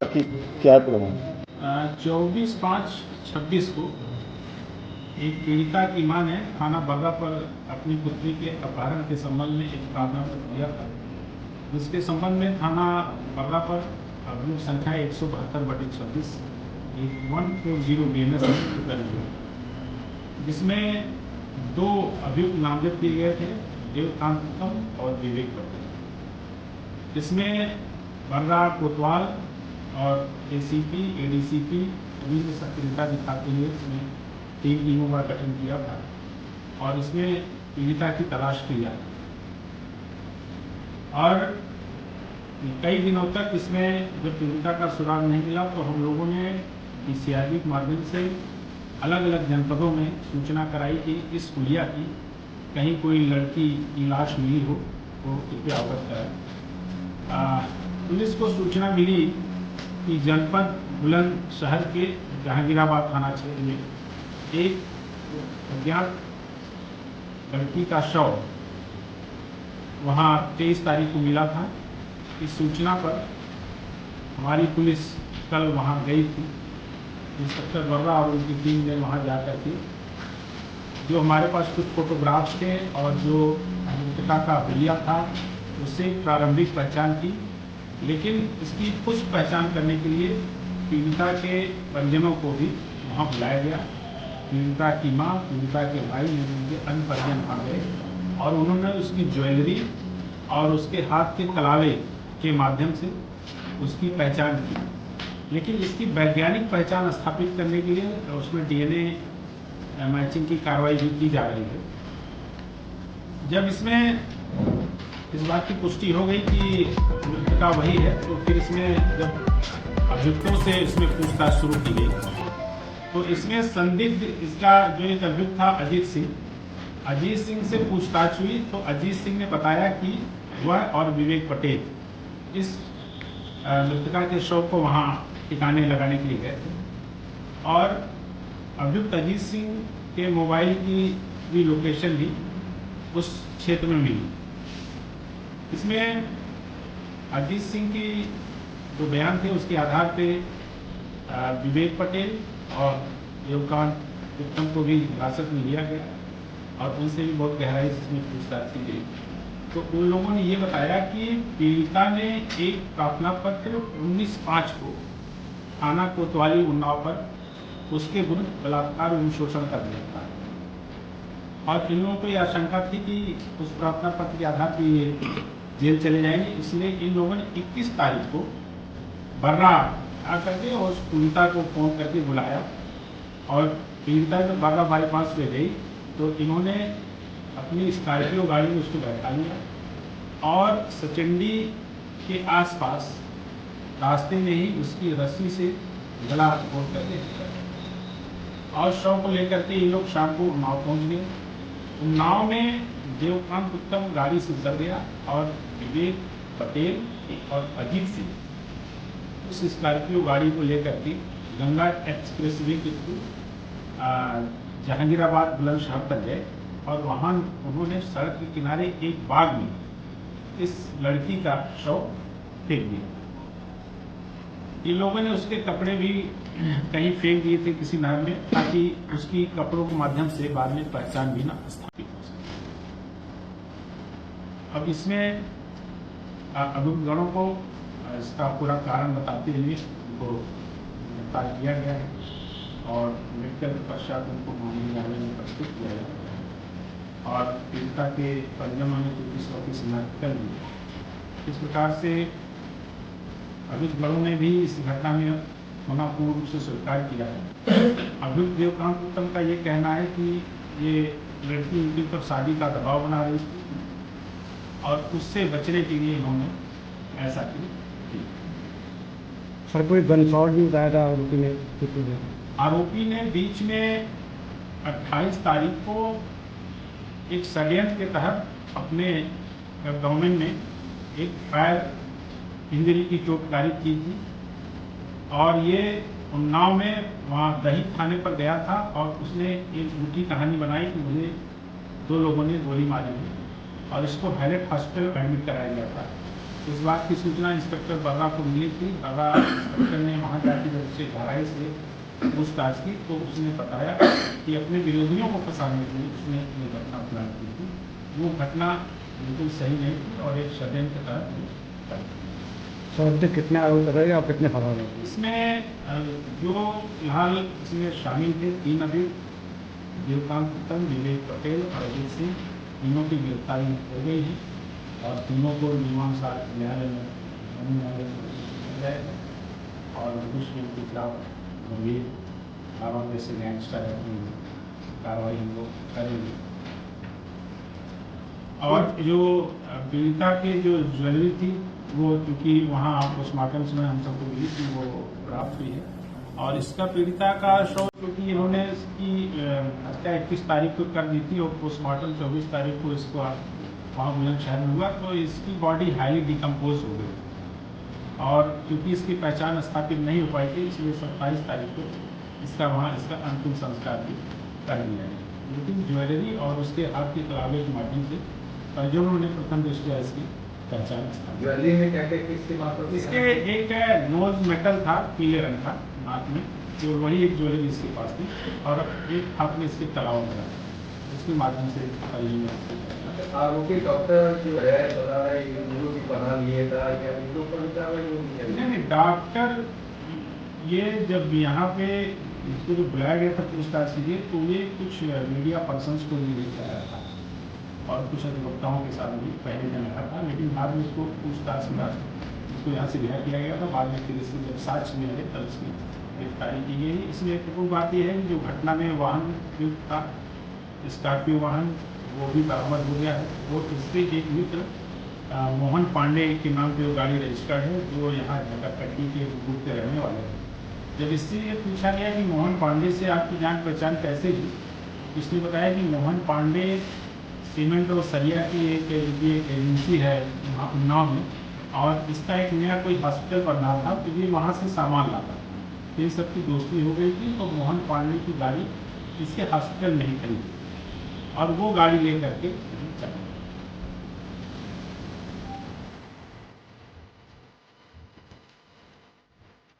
कि क्या प्रमाण? 24/5/26 को एक पीड़िता की मां ने थाना बर्रा पर अपनी पुत्री के अपहरण के संबंध में एक प्रार्थना पत्र दिया था, जिसके संबंध में थाना बर्रा पर अभियोग संख्या 172/26 140 BNS दर्ज हुई, जिसमें 2 अभियुक्त नामजद किए गए थे, देवकांत उत्तम और विवेक पटेल। इसमें बर्रा कोतवाल और एसीपी एडीसीपी सभी से सक्रियता दिखाते हुए इसमें 3 टीमों का गठन किया था और इसमें पीड़िता की तलाश की जा रही और कई दिनों तक इसमें जब पीड़िता का सुराग नहीं मिला तो हम लोगों ने सीआईडी के माध्यम से अलग अलग जनपदों में सूचना कराई कि इस हुलिया की कहीं कोई लड़की की लाश मिली हो तो कृपया अवगत कराएं। पुलिस को सूचना मिली कि जनपद बुलंदशहर के जहांगीराबाद थाना क्षेत्र में एक अज्ञात लड़की का शव वहाँ 23 तारीख को मिला था। इस सूचना पर हमारी पुलिस कल वहाँ गई थी। इंस्पेक्टर बर्रा और उनकी टीम ने वहाँ जाकर के जो हमारे पास कुछ फोटोग्राफ्स थे और जो मृतका का हुलिया था उससे प्रारंभिक पहचान की, लेकिन इसकी पुष्ट पहचान करने के लिए पीड़िता के परिजनों को भी वहाँ बुलाया गया। पीड़िता की माँ, पीड़िता के भाई, उनके अन्य परिजन आ गए और उन्होंने उसकी ज्वेलरी और उसके हाथ के कलावे के माध्यम से उसकी पहचान की, लेकिन इसकी वैज्ञानिक पहचान स्थापित करने के लिए उसमें डीएनए मैचिंग की कार्रवाई भी की जा रही है। जब इसमें इस बात की पुष्टि हो गई कि मृतका वही है तो फिर इसमें जब अभियुक्तों से इसमें पूछताछ शुरू की गई तो इसमें संदिग्ध इसका जो एक अभियुक्त था अजीत सिंह से पूछताछ हुई तो अजीत सिंह ने बताया कि वह और विवेक पटेल इस मृतका के शव को वहाँ ठिकाने लगाने के लिए गए थे और अभियुक्त अजीत सिंह के मोबाइल की भी लोकेशन भी उस क्षेत्र में मिली। इसमें अजीत सिंह की जो बयान थे उसके आधार पे विवेक पटेल और देवकांत उत्तम को भी हिरासत में लिया गया और उनसे भी बहुत गहराई से इसमें पूछताछ की गई। तो उन लोगों ने ये बताया कि पीड़िता ने एक प्रार्थना पत्र 19/5 को थाना कोतवाली उन्नाव पर उसके विरुद्ध बलात्कार एवं शोषण कर दिया था और इन लोगों को यह आशंका थी कि उस प्रार्थना पत्र के आधार पर ये जेल चले जाएंगे, इसलिए इन लोगों ने 21 तारीख को बर्रा आकर के और उस पीड़िता को फोन करके बुलाया और पीड़िता जब बर्रा बाईपास पे गई तो इन्होंने अपनी स्कॉर्पियो गाड़ी में उसको बैठा लिया और सचंडी के आसपास रास्ते में ही उसकी रस्सी से गला घोट करके और शव को लेकर के ये लोग शाम को उन्नाव पहुंच गए। उन्नाव में देवकांत उत्तम गाड़ी से उतर गया और विवेक पटेल और अजीत सिंह उस स्कॉर्पियो गाड़ी को लेकर के गंगा एक्सप्रेस वे के थ्रू जहांगीराबाद बुलंदशहर तक गए और वहाँ उन्होंने सड़क के किनारे एक बाग में इस लड़की का शव फेंक दिया। इन लोगों ने उसके कपड़े भी कहीं फेंक दिए थे किसी नहर में ताकि उसकी कपड़ों के माध्यम से बाद में पहचान भी ना स्थापित हो सके। अब इसमें अभियुक्तगणों को इसका पूरा कारण बताते हुए उनको गिरफ्तार किया गया है और मेडिकल के पश्चात उनको मामले न्यायालय में प्रस्तुत किया गया और पीड़िता के परिजनों ने 33 की समर्पण दी। इस प्रकार से अभियुक्तगणों ने भी इस घटना में पूर्ण रूप से स्वीकार किया है। अभियुक्त देवकांत उत्तम का ये कहना है कि ये लड़की उनके ऊपर शादी का दबाव बना रही थी और उससे बचने के लिए इन्होंने ऐसा किया। सर कोई गनशॉट भी बताया था आरोपी ने? आरोपी ने बीच में 28 तारीख को एक षड्यंत्र के तहत अपने गवर्नमेंट में एक फायर इंजरी की चोटकारी की थी और ये उन्नाव में वहाँ दही थाने पर गया था और उसने एक झूठी कहानी बनाई कि मुझे 2 लोगों ने गोली मारी है और इसको हाईलाइट हॉस्पिटल में एडमिट कराया गया था। इस बात की सूचना इंस्पेक्टर बर्रा को मिली थी। बर्रा इंस्पेक्टर ने वहाँ जाकर जब उससे गहराई से पूछताछ की तो उसने बताया कि अपने विरोधियों को फंसाने के लिए उसने ये घटना प्लान की थी। वो घटना बिल्कुल सही नहीं थी और एक षड्यंत्र के तहत सर अब तक कितने आरोप रहे और कितने फरार हो गए? इसमें जो फिलहाल इसमें शामिल थे 3 अभी देवकांत उत्तम, विवेक पटेल और अजीत सिंह, तीनों की गिरफ्तारी हो गई है और तीनों को मीमांसा न्यायालय में और कुछ के खिलाफ गंभीर धाराओं जैसे गैंगस्टर की कार्रवाई हम लोग करेंगे। और जो पीड़िता की जो ज्वेलरी थी वो चूँकि वहाँ पोस्टमार्टम में हम सबको मिली थी वो प्राप्त हुई है और इसका पीड़िता का शव क्योंकि इन्होंने इसकी हत्या 21 तारीख को कर दी थी और पोस्टमार्टम 24 तारीख को इसको वहाँ बुलंदशहर में हुआ तो इसकी बॉडी हाईली डिकम्पोज हो गई और क्योंकि इसकी पहचान स्थापित नहीं हो पाई थी इसलिए 27 तारीख को इसका वहाँ इसका अंतिम संस्कार भी कर दिया गया। लेकिन ज्वेलरी और उसके हाथ की कलावे के माध्यम से जो उन्होंने प्रथम दृष्टया इसकी पहचान ज्वेलरी में क्या क्या किसकी मात्रा थी? इसके एक नोज मेटल था पीले रंग का हाथ में जो वही एक ज्वेलरी इसके पास थी और एक हाथ में इसके तलाव में उसके माध्यम से आरोपी डॉक्टर जो है बता रहा है इंद्रू की पनाह लिए था क्या इंद्रू पर भी कार्रवाई नहीं डॉक्टर ये जब यहाँ पे इसको जो बुलाया गया था पूछताछ के लिए तो ये कुछ मीडिया पर्सन्स को भी लेकर आया था और कुछ अधिवक्ताओं के साथ भी पहले दिन रखा था लेकिन बाद में इसको पूछताछ के बाद इसको यहाँ से रिहा किया गया था। बाद में फिर इसके जब साक्ष्य मिले तब इसकी गिरफ्तारी की गई। इसमें प्रमुख बात यह है कि जो घटना में वाहन युक्त था स्कॉर्पियो वाहन वो भी बरामद हो गया है। वो इससे एक मित्र मोहन पांडे के नाम पे वो गाड़ी रजिस्टर्ड है जो यहाँ झकापट्टी के रूप के रहने वाले हैं। जब इससे ये पूछा गया कि मोहन पांडे से आपकी जान पहचान कैसे हुई, इसने बताया कि मोहन पांडे सीमेंट और सरिया की एक एजेंसी है उन्नाव में और इसका एक नया कोई हॉस्पिटल बनना था तो ये वहाँ से सामान लाता। ये सबकी दोस्ती हो गई थी और मोहन पांडे की गाड़ी इसके हॉस्पिटल में ही खरीदी और वो गाड़ी ले करके